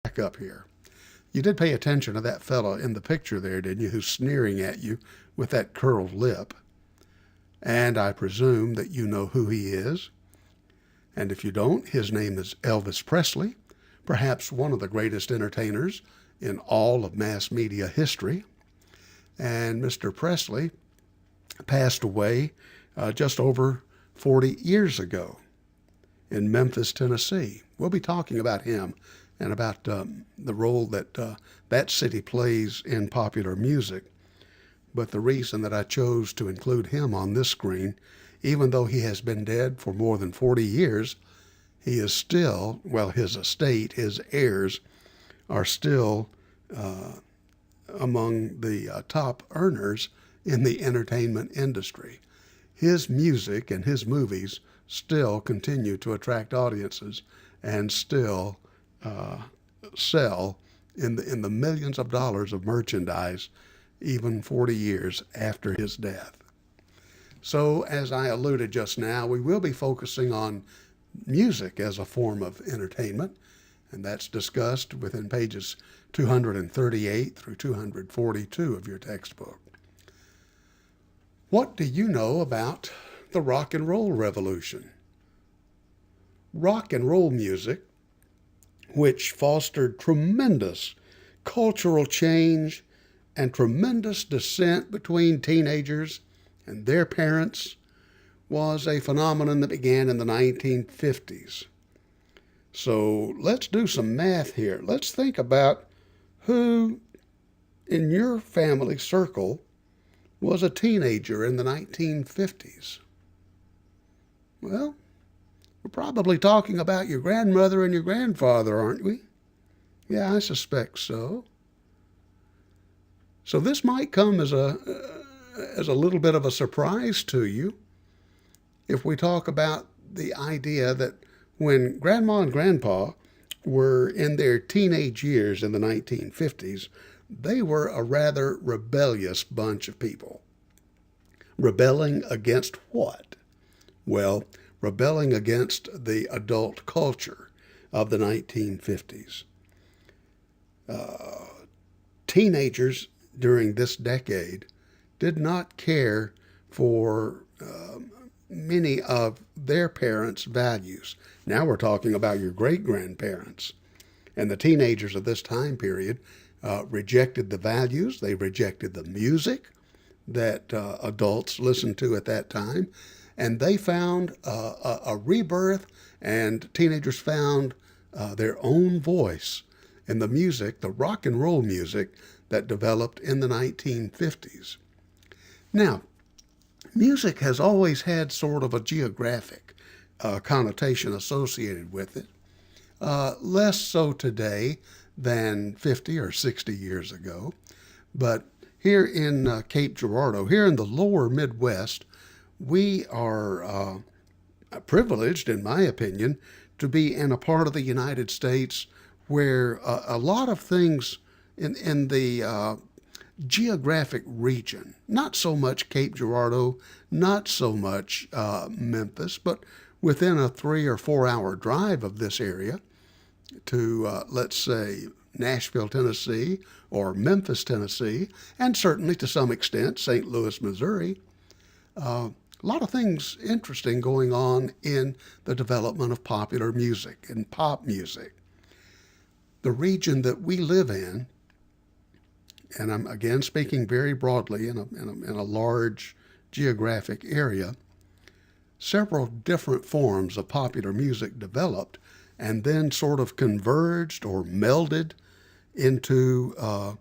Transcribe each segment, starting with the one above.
back up here. You did pay attention to that fellow in the picture there, didn't you, who's sneering at you with that curled lip? And I presume that you know who he is. And if you don't, his name is Elvis Presley, perhaps one of the greatest entertainers in all of mass media history. And Mr. Presley passed away just over 40 years ago in Memphis, Tennessee. We'll be talking about him and about the role that that city plays in popular music. But the reason that I chose to include him on this screen, even though he has been dead for more than 40 years, he is still, well, his estate, his heirs, are still among the top earners in the entertainment industry. His music and his movies still continue to attract audiences and still sell in the millions of dollars of merchandise even 40 years after his death. So, as I alluded just now, we will be focusing on music as a form of entertainment, and that's discussed within pages 238 through 242 of your textbook. What do you know about the rock and roll revolution? Rock and roll music, which fostered tremendous cultural change and tremendous dissent between teenagers and their parents, was a phenomenon that began in the 1950s. So let's do some math here. Let's think about who in your family circle was a teenager in the 1950s. Well, we're probably talking about your grandmother and your grandfather, aren't we? Yeah, I suspect so. So this might come as a little bit of a surprise to you if we talk about the idea that when Grandma and Grandpa were in their teenage years in the 1950s, they were a rather rebellious bunch of people. Rebelling against what? Well, rebelling against the adult culture of the 1950s. Teenagers during this decade did not care for many of their parents' values. Now we're talking about your great-grandparents. And the teenagers of this time period rejected the values, they rejected the music that adults listened to at that time, and they found a rebirth, and teenagers found their own voice in the music, the rock and roll music that developed in the 1950s. Now, music has always had sort of a geographic connotation associated with it, less so today than 50 or 60 years ago. But here in Cape Girardeau, here in the lower Midwest, we are privileged, in my opinion, to be in a part of the United States where a lot of things in the geographic region, not so much Cape Girardeau, not so much Memphis, but within a 3 or 4 hour drive of this area to, let's say, Nashville, Tennessee, or Memphis, Tennessee, and certainly to some extent St. Louis, Missouri. A lot of things interesting going on in the development of popular music and pop music. The region that we live in, and I'm again speaking very broadly in a large geographic area, several different forms of popular music developed and then sort of converged or melded into a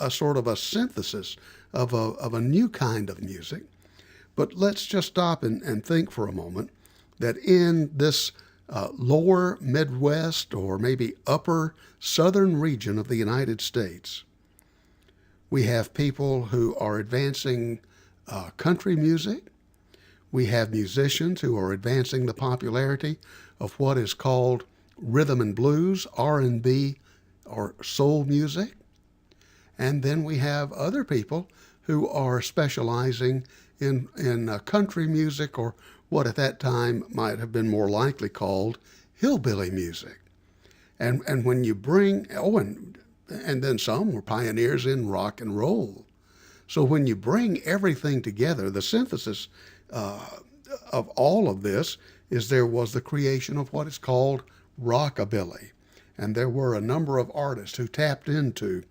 sort of a synthesis of a new kind of music. But let's just stop and think for a moment that in this lower Midwest or maybe upper southern region of the United States, we have people who are advancing country music. We have musicians who are advancing the popularity of what is called rhythm and blues, R&B, or soul music. And then we have other people who are specializing in country music, or what at that time might have been more likely called hillbilly music. And when you bring, and then some were pioneers in rock and roll. So when you bring everything together, the synthesis uh, of all of this is there was the creation of what is called rockabilly. And there were a number of artists who tapped into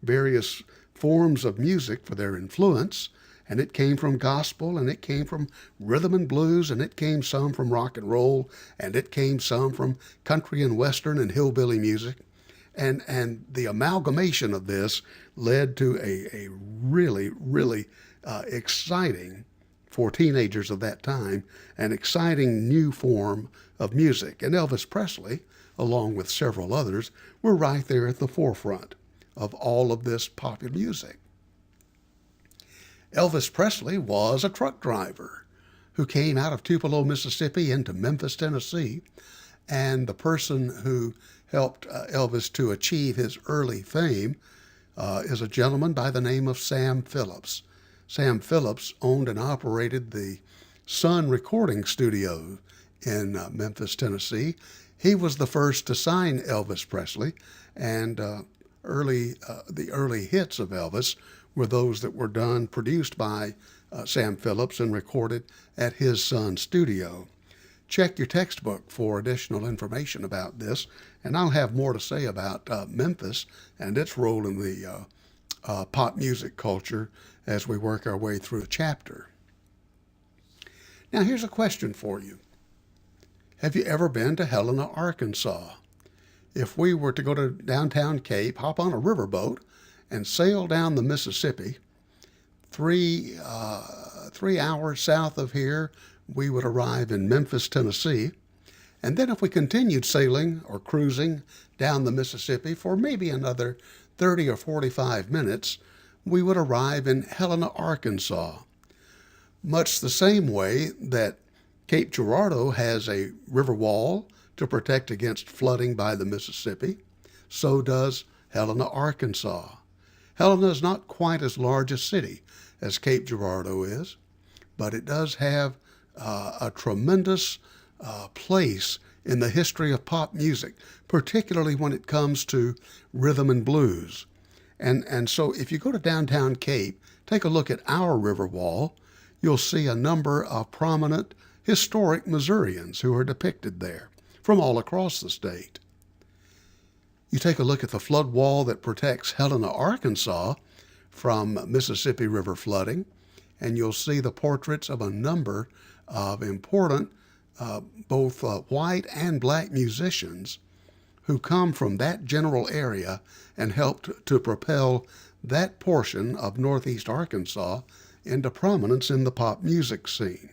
various forms of music for their influence. And it came from gospel, and it came from rhythm and blues, and it came some from rock and roll, and it came some from country and western and hillbilly music. And the amalgamation of this led to a really, really exciting, for teenagers of that time, an exciting new form of music. And Elvis Presley, along with several others, were right there at the forefront of all of this popular music. Elvis Presley was a truck driver who came out of Tupelo, Mississippi into Memphis, Tennessee. And the person who helped Elvis to achieve his early fame is a gentleman by the name of Sam Phillips. Sam Phillips owned and operated the Sun Recording Studio in Memphis, Tennessee. He was the first to sign Elvis Presley, and the early hits of Elvis were those that were produced by Sam Phillips and recorded at his Sun studio. Check your textbook for additional information about this, and I'll have more to say about Memphis and its role in the pop music culture as we work our way through the chapter. Now, here's a question for you. Have you ever been to Helena, Arkansas? If we were to go to downtown Cape, hop on a riverboat, and sail down the Mississippi, 3 hours south of here, we would arrive in Memphis, Tennessee. And then if we continued sailing or cruising down the Mississippi for maybe another 30 or 45 minutes, we would arrive in Helena, Arkansas. Much the same way that Cape Girardeau has a river wall to protect against flooding by the Mississippi, so does Helena, Arkansas. Helena is not quite as large a city as Cape Girardeau is, but it does have a tremendous place in the history of pop music, particularly when it comes to rhythm and blues. And so if you go to downtown Cape, take a look at our river wall, you'll see a number of prominent historic Missourians who are depicted there from all across the state. You take a look at the flood wall that protects Helena, Arkansas from Mississippi River flooding, and you'll see the portraits of a number of important both white and black musicians who come from that general area and helped to propel that portion of Northeast Arkansas into prominence in the pop music scene.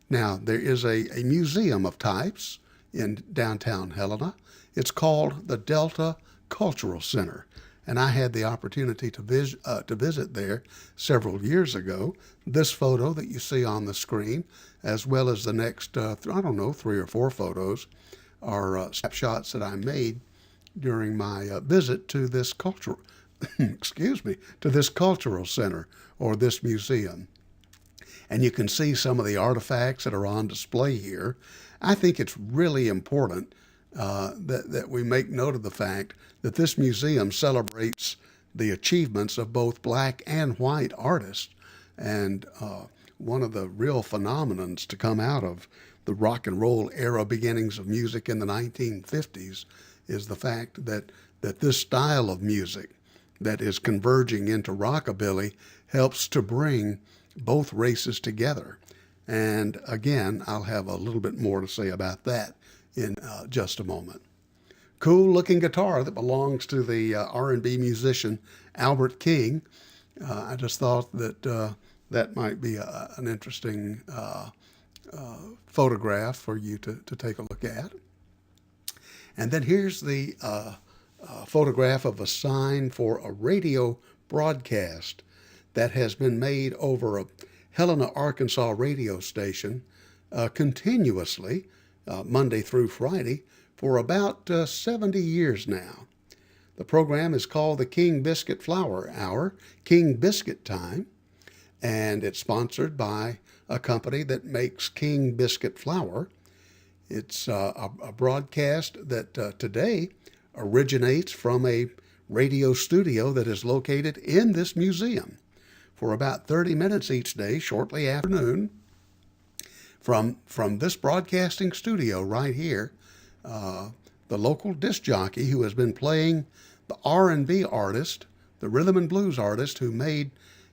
Now, there is a museum of types in downtown Helena. It's called the Delta Cultural Center, and I had the opportunity to visit there several years ago. This photo that you see on the screen, as well as the next, 3 or 4 photos, are snapshots that I made during my visit to this cultural, to this cultural center or this museum. And you can see some of the artifacts that are on display here. I think it's really important that we make note of the fact that this museum celebrates the achievements of both black and white artists. And one of the real phenomenons to come out of the rock and roll era beginnings of music in the 1950s is the fact that this style of music that is converging into rockabilly helps to bring both races together. And again, I'll have a little bit more to say about that in just a moment. Cool looking guitar that belongs to the R&B musician Albert King. I just thought that that might be an interesting photograph for you to take a look at. And then here's the photograph of a sign for a radio broadcast that has been made over a Helena, Arkansas radio station continuously, Monday through Friday, for about 70 years now. The program is called the King Biscuit Flour Hour, King Biscuit Time, and it's sponsored by a company that makes King Biscuit flour. It's a broadcast that today originates from a radio studio that is located in this museum for about 30 minutes each day, shortly after noon, from this broadcasting studio right here. The local disc jockey who has been playing the R&B artist, the rhythm and blues artist who made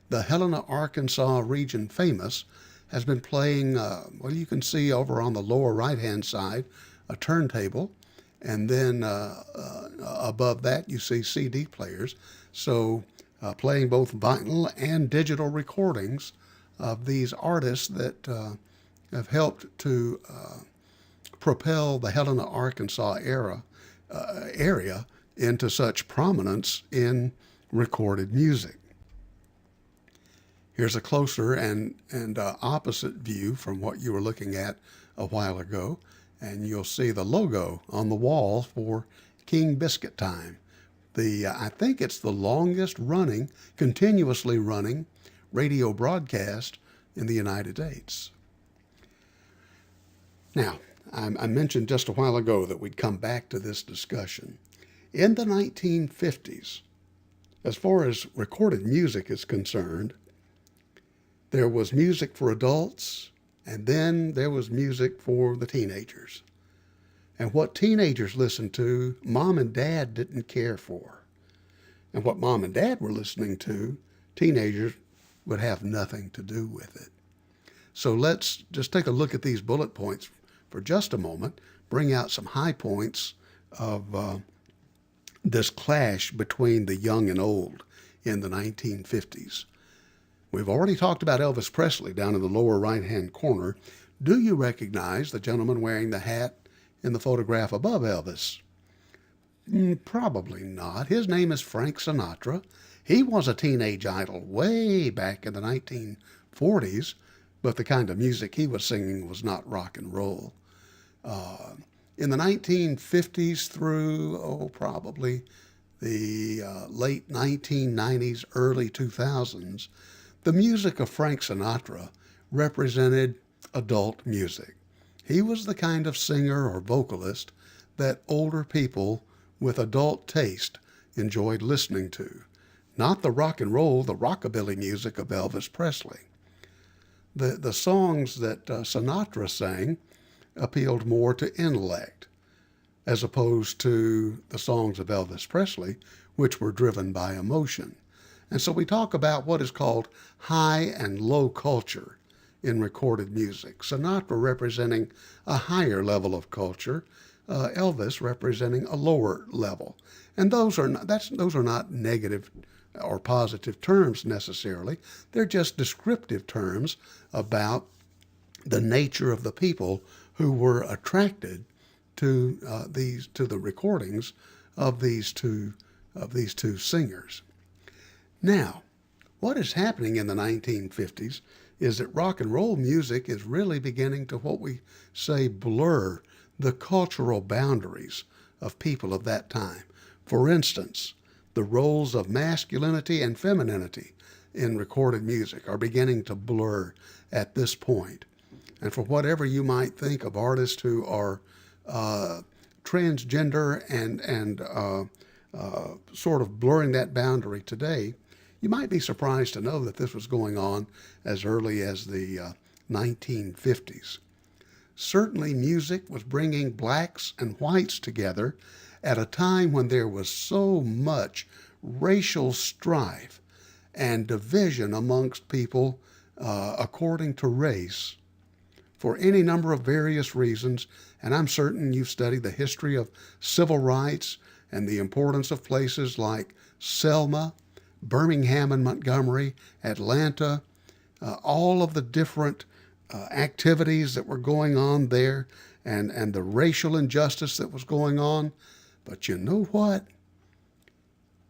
the Helena, Arkansas region famous, has been playing, well, you can see over on the lower right-hand side, a turntable, and then above that you see CD players. So playing both vinyl and digital recordings of these artists that have helped to propel the Helena, Arkansas area into such prominence in recorded music. Here's a closer and opposite view from what you were looking at a while ago, and you'll see the logo on the wall for King Biscuit Time. I think it's the longest running, continuously running radio broadcast in the United States. Now, I mentioned just a while ago that we'd come back to this discussion. In the 1950s, as far as recorded music is concerned, there was music for adults, and then there was music for the teenagers. And what teenagers listened to, mom and dad didn't care for. And what mom and dad were listening to, teenagers would have nothing to do with it. So let's just take a look at these bullet points for just a moment, bring out some high points of this clash between the young and old in the 1950s. We've already talked about Elvis Presley down in the lower right-hand corner. Do you recognize the gentleman wearing the hat in the photograph above Elvis? Probably not. His name is Frank Sinatra. He was a teenage idol way back in the 1940s, but the kind of music he was singing was not rock and roll. In the 1950s through, probably the late 1990s, early 2000s, the music of Frank Sinatra represented adult music. He was the kind of singer or vocalist that older people with adult taste enjoyed listening to, not the rock and roll, the rockabilly music of Elvis Presley. The songs that Sinatra sang appealed more to intellect, as opposed to the songs of Elvis Presley, which were driven by emotion. And so we talk about what is called high and low culture in recorded music. Sinatra representing a higher level of culture, Elvis representing a lower level. And those are not negative or positive terms necessarily. They're just descriptive terms about the nature of the people who were attracted to the recordings of these two singers. Now, what is happening in the 1950s is that rock and roll music is really beginning to, what we say, blur the cultural boundaries of people of that time. For instance, the roles of masculinity and femininity in recorded music are beginning to blur at this point. And for whatever you might think of artists who are transgender and sort of blurring that boundary today, you might be surprised to know that this was going on as early as the 1950s. Certainly music was bringing blacks and whites together at a time when there was so much racial strife and division amongst people according to race for any number of various reasons. And I'm certain you've studied the history of civil rights and the importance of places like Selma, Birmingham and Montgomery, Atlanta, all of the different activities that were going on there and the racial injustice that was going on. But you know what?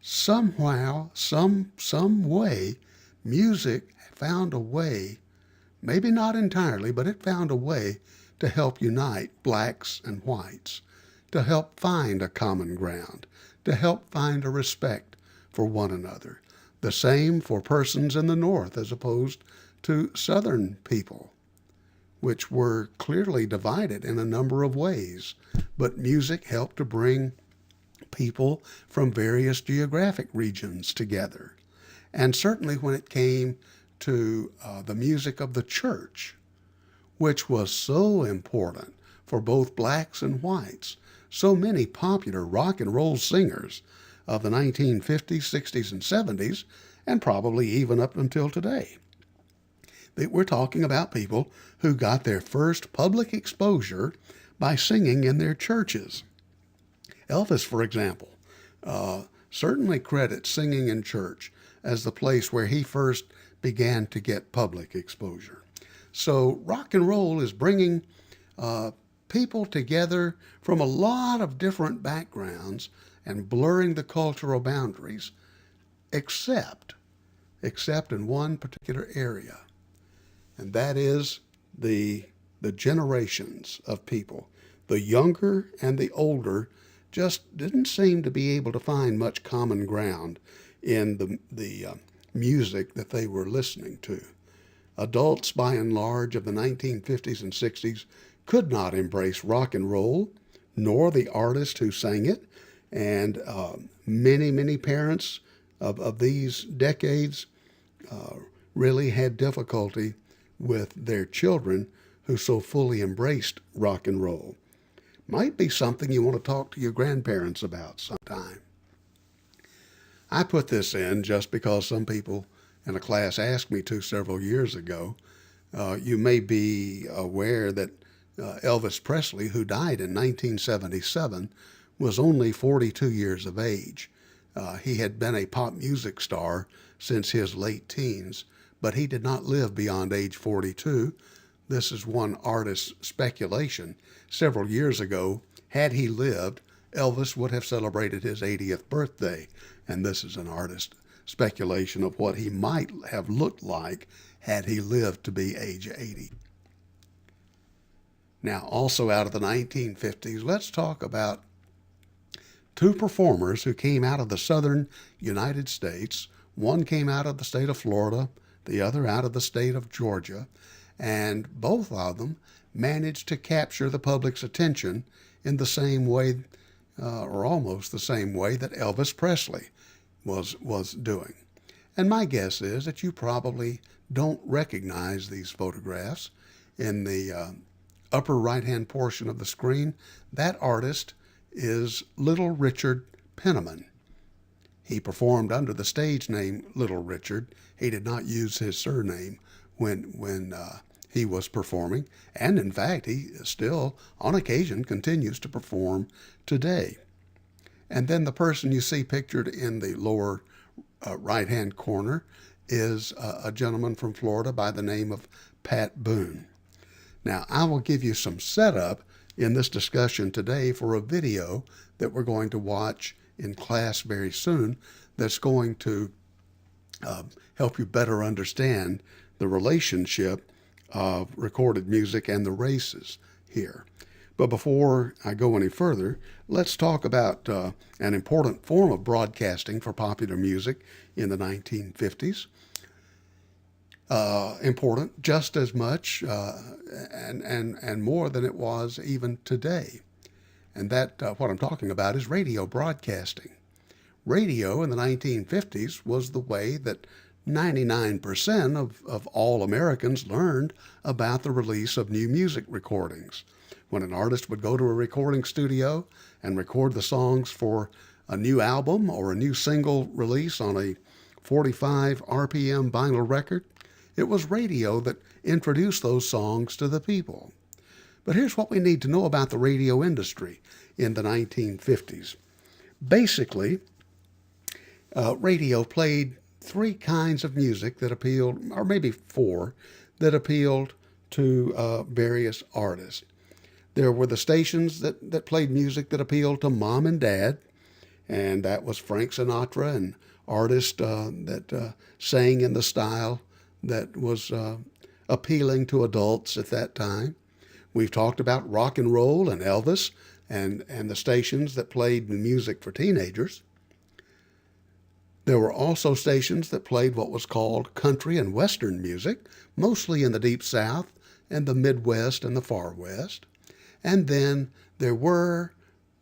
Somehow, some way, music found a way, maybe not entirely, but it found a way to help unite blacks and whites, to help find a common ground, to help find a respect for one another. The same for persons in the North as opposed to Southern people. which were clearly divided in a number of ways. But music helped to bring people from various geographic regions together. And certainly when it came to the music of the church, which was so important for both blacks and whites, so many popular rock and roll singers of the 1950s, 60s, and 70s, and probably even up until today. We're talking about people who got their first public exposure by singing in their churches. Elvis, for example, certainly credits singing in church as the place where he first began to get public exposure. So rock and roll is bringing people together from a lot of different backgrounds and blurring the cultural boundaries, except in one particular area, and that is the generations of people. The younger and the older just didn't seem to be able to find much common ground in the music that they were listening to. Adults, by and large, of the 1950s and 60s could not embrace rock and roll, nor the artist who sang it, and many parents of these decades really had difficulty with their children who so fully embraced rock and roll. Might be something you want to talk to your grandparents about sometime. I put this in just because some people in a class asked me to several years ago. You may be aware that Elvis Presley, who died in 1977, was only 42 years of age. He had been a pop music star since his late teens, but he did not live beyond age 42. This is one artist's speculation. Several years ago, had he lived, Elvis would have celebrated his 80th birthday, and this is an artist's speculation of what he might have looked like had he lived to be age 80. Now, also out of the 1950s, let's talk about two performers who came out of the southern United States. One came out of the state of Florida, the other out of the state of Georgia, and both of them managed to capture the public's attention in the same way, or almost the same way, that Elvis Presley was doing. And my guess is that you probably don't recognize these photographs. In the upper right-hand portion of the screen, that artist is Little Richard Penniman. He performed under the stage name Little Richard. He did not use his surname when he was performing, and in fact, he still, on occasion, continues to perform today. And then the person you see pictured in the lower right-hand corner is a gentleman from Florida by the name of Pat Boone. Now, I will give you some setup in this discussion today for a video that we're going to watch in class very soon that's going to help you better understand the relationship of recorded music and the races here. But before I go any further, let's talk about an important form of broadcasting for popular music in the 1950s. Important just as much and more than it was even today. And that what I'm talking about is radio broadcasting. Radio in the 1950s was the way that 99% of all Americans learned about the release of new music recordings. When an artist would go to a recording studio and record the songs for a new album or a new single release on a 45 RPM vinyl record, it was radio that introduced those songs to the people. But here's what we need to know about the radio industry in the 1950s. Basically, radio played three kinds of music that appealed, or maybe four, that appealed to various artists. There were the stations that played music that appealed to mom and dad, and that was Frank Sinatra and artists that sang in the style that was appealing to adults at that time. We've talked about rock and roll and Elvis and the stations that played music for teenagers. There were also stations that played what was called country and western music, mostly in the Deep South and the Midwest and the Far West. And then there were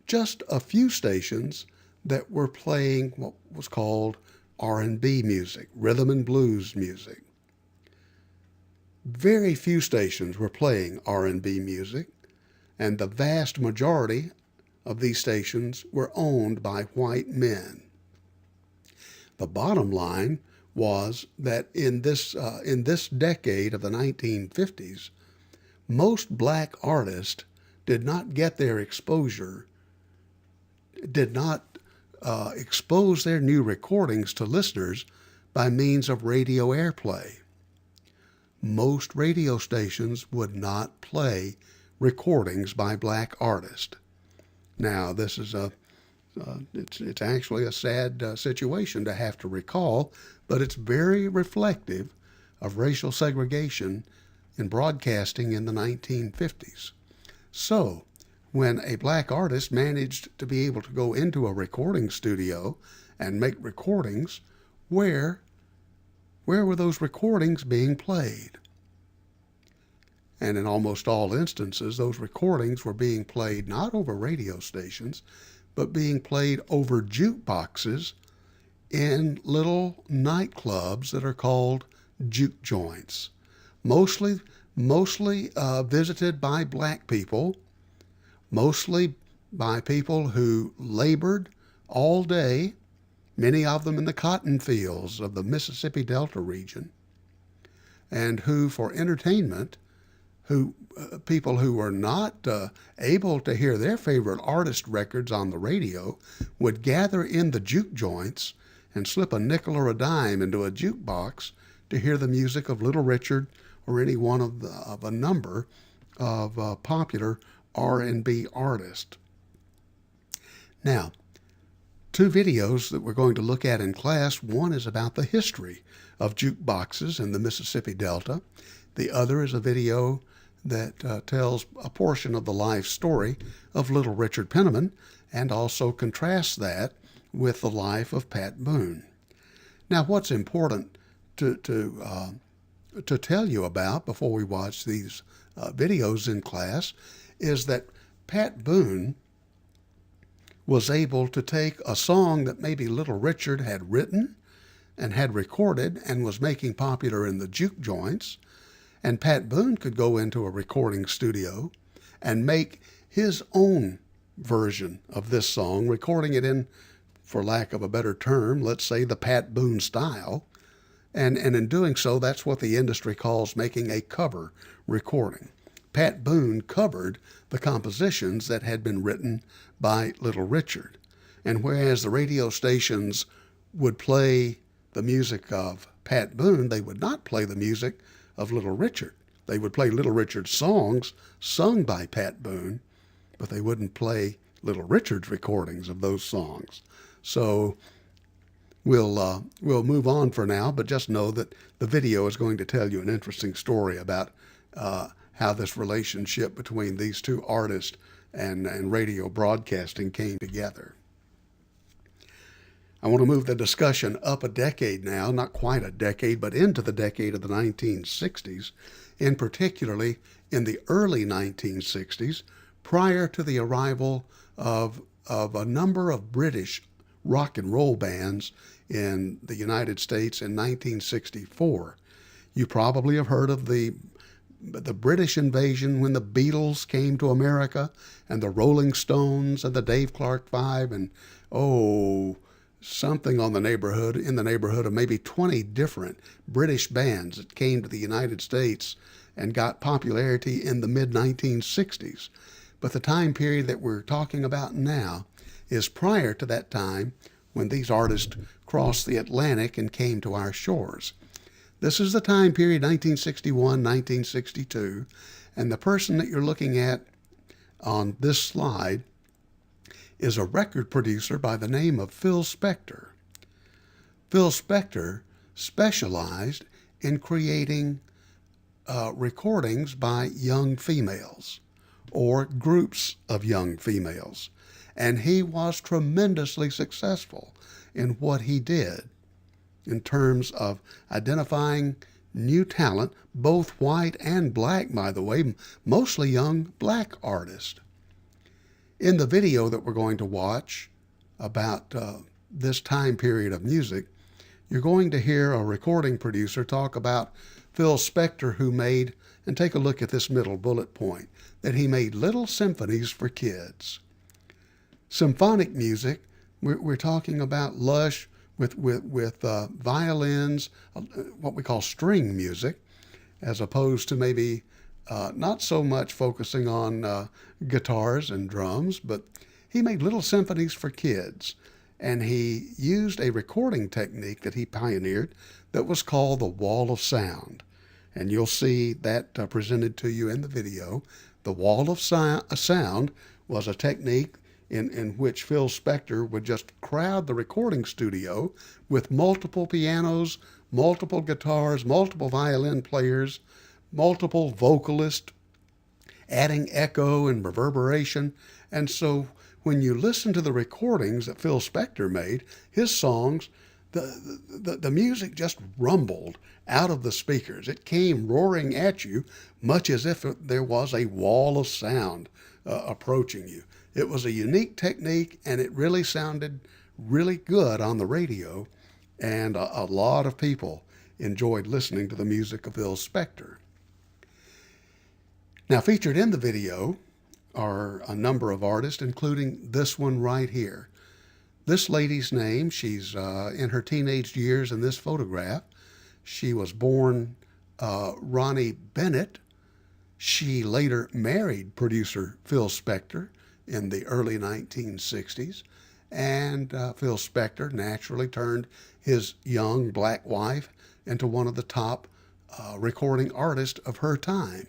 just a few stations that were playing what was called R&B music, rhythm and blues music. Very few stations were playing R&B music, and the vast majority of these stations were owned by white men. The bottom line was that in this decade of the 1950s, most black artists did not get their exposure, did not expose their new recordings to listeners by means of radio airplay. Most radio stations would not play recordings by black artists. Now, this is it's actually a sad situation to have to recall, but it's very reflective of racial segregation in broadcasting in the 1950s. So, when a black artist managed to be able to go into a recording studio and make recordings, where were those recordings being played? And in almost all instances, those recordings were being played not over radio stations, but being played over jukeboxes in little nightclubs that are called juke joints, mostly visited by black people, mostly by people who labored all day, many of them in the cotton fields of the Mississippi Delta region, and who, for entertainment, people who were not able to hear their favorite artist records on the radio would gather in the juke joints and slip a nickel or a dime into a jukebox to hear the music of Little Richard or any one of a number of popular R&B artists. Now, two videos that we're going to look at in class. One is about the history of jukeboxes in the Mississippi Delta. The other is a video that tells a portion of the life story of Little Richard Penniman and also contrasts that with the life of Pat Boone. Now, what's important to tell you about before we watch these videos in class is that Pat Boone was able to take a song that maybe Little Richard had written and had recorded and was making popular in the juke joints, and Pat Boone could go into a recording studio and make his own version of this song, recording it in, for lack of a better term, let's say the Pat Boone style. And in doing so, that's what the industry calls making a cover recording. Pat Boone covered the compositions that had been written by Little Richard. And whereas the radio stations would play the music of Pat Boone, they would not play the music of Little Richard. They would play Little Richard's songs sung by Pat Boone, but they wouldn't play Little Richard's recordings of those songs. So we'll move on for now, but just know that the video is going to tell you an interesting story about how this relationship between these two artists and radio broadcasting came together. I want to move the discussion up a decade now, not quite a decade, but into the decade of the 1960s, and particularly in the early 1960s, prior to the arrival of a number of British rock and roll bands in the United States in 1964. You probably have heard of the British invasion when the Beatles came to America, and the Rolling Stones and the Dave Clark Five, and something in the neighborhood of maybe 20 different British bands that came to the United States and got popularity in the mid-1960s. But the time period that we're talking about now is prior to that time when these artists crossed the Atlantic and came to our shores. This is the time period 1961, 1962, and the person that you're looking at on this slide is a record producer by the name of Phil Spector. Phil Spector specialized in creating recordings by young females or groups of young females, and he was tremendously successful in what he did in terms of identifying new talent, both white and black, by the way, mostly young black artists. In the video that we're going to watch about this time period of music, you're going to hear a recording producer talk about Phil Spector, who made, and take a look at this middle bullet point, that he made little symphonies for kids. Symphonic music, we're talking about lush with violins, what we call string music, as opposed to maybe not so much focusing on guitars and drums, but he made little symphonies for kids. And he used a recording technique that he pioneered that was called the wall of sound. And you'll see that presented to you in the video. The wall of sound was a technique in which Phil Spector would just crowd the recording studio with multiple pianos, multiple guitars, multiple violin players, multiple vocalists, adding echo and reverberation. And so when you listen to the recordings that Phil Spector made, his songs, the music just rumbled out of the speakers. It came roaring at you, much as if there was a wall of sound approaching you. It was a unique technique, and it really sounded really good on the radio, and a lot of people enjoyed listening to the music of Phil Spector. Now, featured in the video are a number of artists, including this one right here. This lady's name, she's in her teenage years in this photograph. She was born Ronnie Bennett. She later married producer Phil Spector in the early 1960s. And Phil Spector naturally turned his young black wife into one of the top recording artists of her time.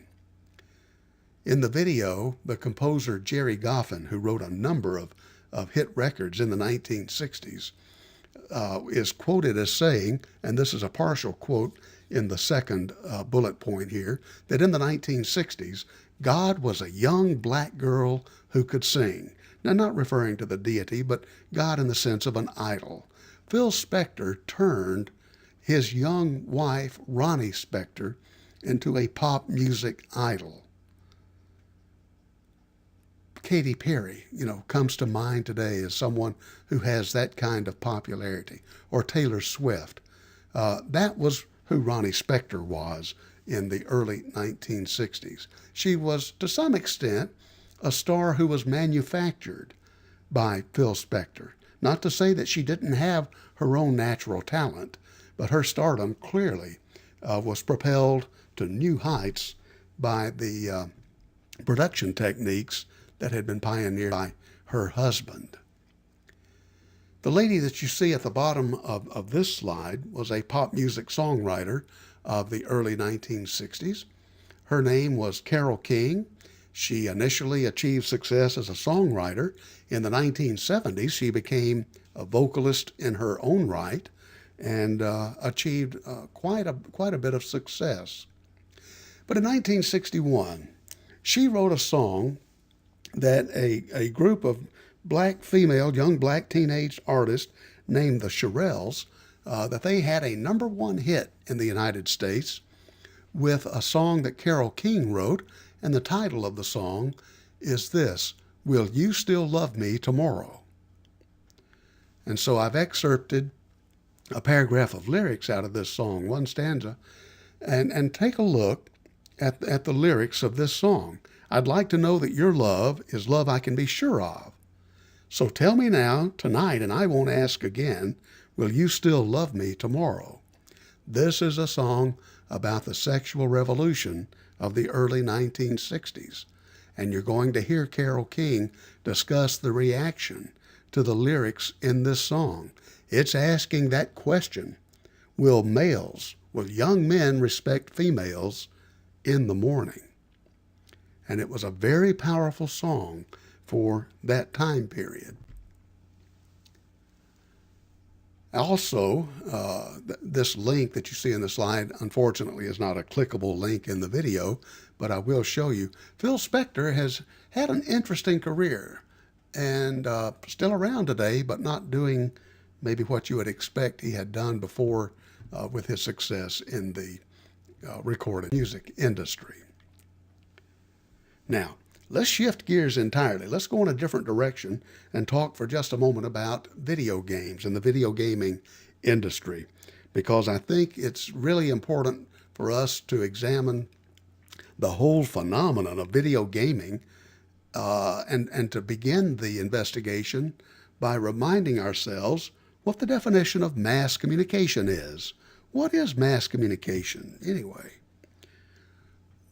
In the video, the composer Jerry Goffin, who wrote a number of hit records in the 1960s, is quoted as saying, and this is a partial quote in the second bullet point here, that in the 1960s, God was a young black girl who could sing. Now, not referring to the deity, but God in the sense of an idol. Phil Spector turned his young wife, Ronnie Spector, into a pop music idol. Katy Perry, comes to mind today as someone who has that kind of popularity, or Taylor Swift. That was who Ronnie Spector was in the early 1960s. She was, to some extent, a star who was manufactured by Phil Spector. Not to say that she didn't have her own natural talent, but her stardom clearly was propelled to new heights by the production techniques that had been pioneered by her husband. The lady that you see at the bottom of this slide was a pop music songwriter of the early 1960s. Her name was Carole King. She initially achieved success as a songwriter. In the 1970s, she became a vocalist in her own right and achieved quite a bit of success. But in 1961, she wrote a song that a group of young black teenage artists named the Shirelles, that they had a #1 hit in the United States with a song that Carole King wrote, and the title of the song is this, Will You Still Love Me Tomorrow? And so I've excerpted a paragraph of lyrics out of this song, one stanza, and take a look at the lyrics of this song. I'd like to know that your love is love I can be sure of. So tell me now, tonight, and I won't ask again, will you still love me tomorrow? This is a song about the sexual revolution of the early 1960s. And you're going to hear Carole King discuss the reaction to the lyrics in this song. It's asking that question, will young men respect females in the morning? And it was a very powerful song for that time period. Also, this link that you see in the slide, unfortunately, is not a clickable link in the video, but I will show you. Phil Spector has had an interesting career and still around today, but not doing maybe what you would expect he had done before with his success in the recorded music industry. Now, let's shift gears entirely. Let's go in a different direction and talk for just a moment about video games and the video gaming industry, because I think it's really important for us to examine the whole phenomenon of video gaming and to begin the investigation by reminding ourselves what the definition of mass communication is. What is mass communication, anyway?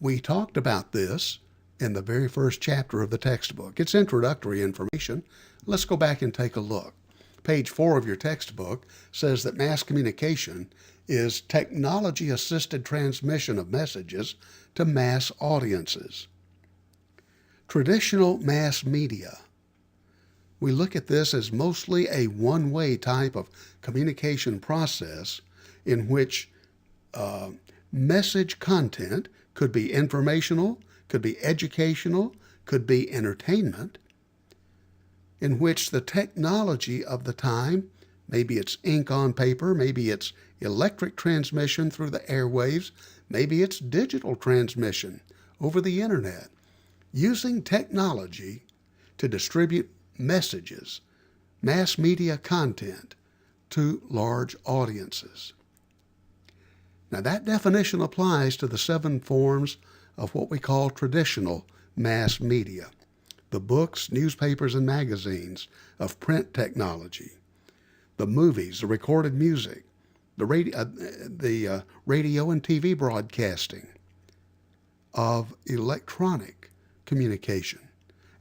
We talked about this in the very first chapter of the textbook. It's introductory information. Let's go back and take a look. Page 4 of your textbook says that mass communication is technology-assisted transmission of messages to mass audiences. Traditional mass media. We look at this as mostly a one-way type of communication process in which message content could be informational, could be educational, could be entertainment, in which the technology of the time, maybe it's ink on paper, maybe it's electric transmission through the airwaves, maybe it's digital transmission over the internet, using technology to distribute messages, mass media content to large audiences. Now that definition applies to the 7 forms of what we call traditional mass media, the books, newspapers, and magazines of print technology, the movies, the recorded music, the radio and TV broadcasting, of electronic communication,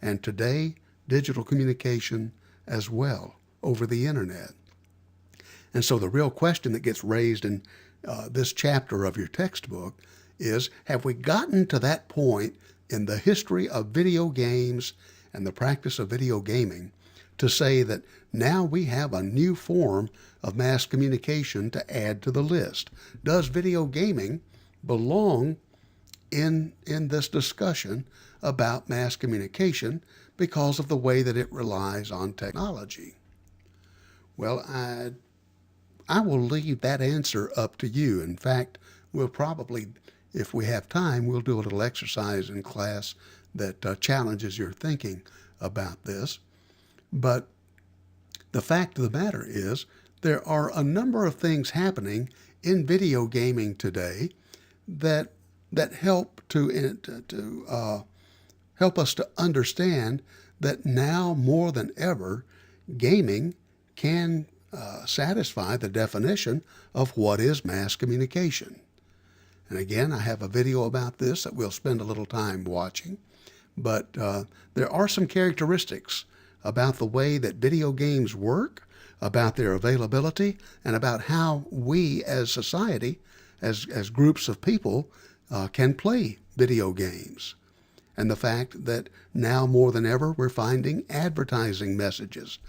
and today digital communication as well over the internet. And so the real question that gets raised in this chapter of your textbook is, have we gotten to that point in the history of video games and the practice of video gaming to say that now we have a new form of mass communication to add to the list? Does video gaming belong in this discussion about mass communication because of the way that it relies on technology? Well, I will leave that answer up to you. In fact, we'll probably, if we have time, we'll do a little exercise in class that challenges your thinking about this. But the fact of the matter is, there are a number of things happening in video gaming today that help help us to understand that now more than ever, gaming can satisfy the definition of what is mass communication. And again, I have a video about this that we'll spend a little time watching, but there are some characteristics about the way that video games work, about their availability, and about how we as society, as groups of people, can play video games. And the fact that now more than ever we're finding advertising messages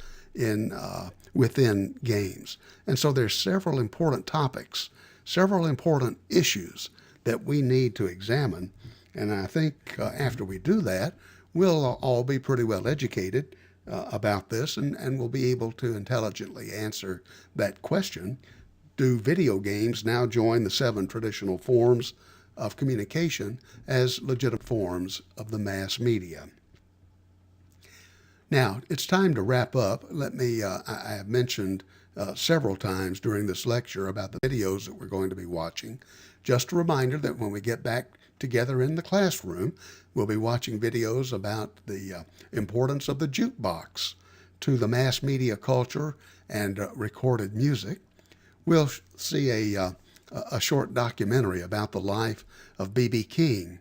within games. And so there's several important topics, several important issues that we need to examine. And I think after we do that, we'll all be pretty well educated about this, and we'll be able to intelligently answer that question. Do video games now join the 7 traditional forms of communication as legitimate forms of the mass media? Now, it's time to wrap up. I have mentioned several times during this lecture about the videos that we're going to be watching. Just a reminder that when we get back together in the classroom, we'll be watching videos about the importance of the jukebox to the mass media culture and recorded music. We'll see a short documentary about the life of B.B. King,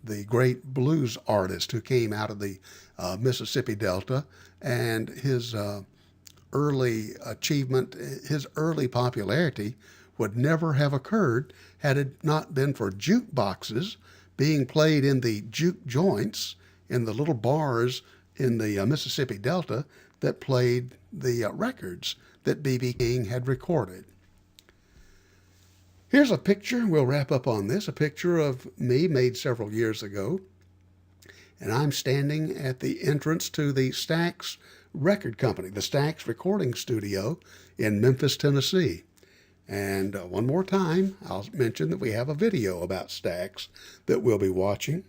the great blues artist who came out of the Mississippi Delta, and his early achievement, his early popularity would never have occurred had it not been for jukeboxes being played in the juke joints, in the little bars in the Mississippi Delta that played the records that B.B. King had recorded. Here's a picture, we'll wrap up on this, a picture of me made several years ago. And I'm standing at the entrance to the Stax record company, the Stax recording studio in Memphis, Tennessee. And one more time, I'll mention that we have a video about Stax that we'll be watching.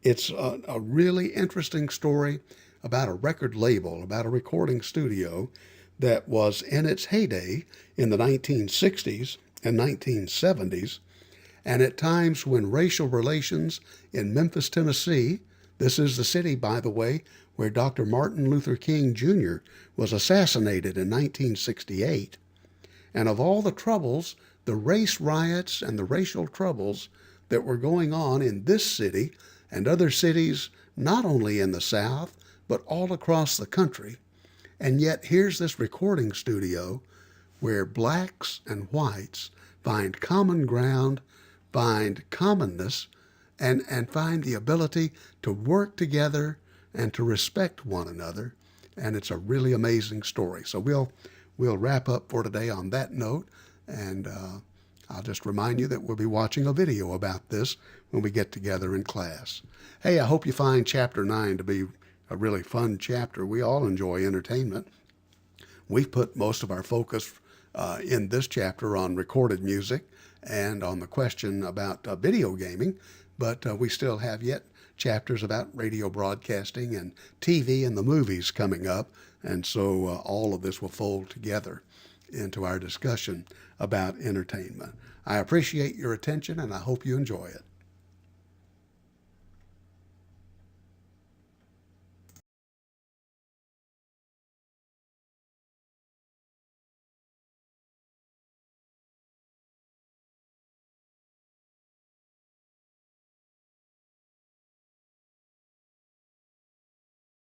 It's a really interesting story about a record label, about a recording studio that was in its heyday in the 1960s and 1970s, and at times when racial relations in Memphis, Tennessee, this is the city, by the way, where Dr. Martin Luther King Jr. was assassinated in 1968. And of all the troubles, the race riots and the racial troubles that were going on in this city and other cities, not only in the South, but all across the country. And yet here's this recording studio where blacks and whites find common ground, find commonness, and find the ability to work together and to respect one another. And it's a really amazing story. So we'll wrap up for today on that note. And I'll just remind you that we'll be watching a video about this when we get together in class. Hey, I hope you find Chapter 9 to be a really fun chapter. We all enjoy entertainment. We've put most of our focus in this chapter on recorded music and on the question about video gaming, but we still have yet chapters about radio broadcasting and TV and the movies coming up, and so all of this will fold together into our discussion about entertainment. I appreciate your attention, and I hope you enjoy it.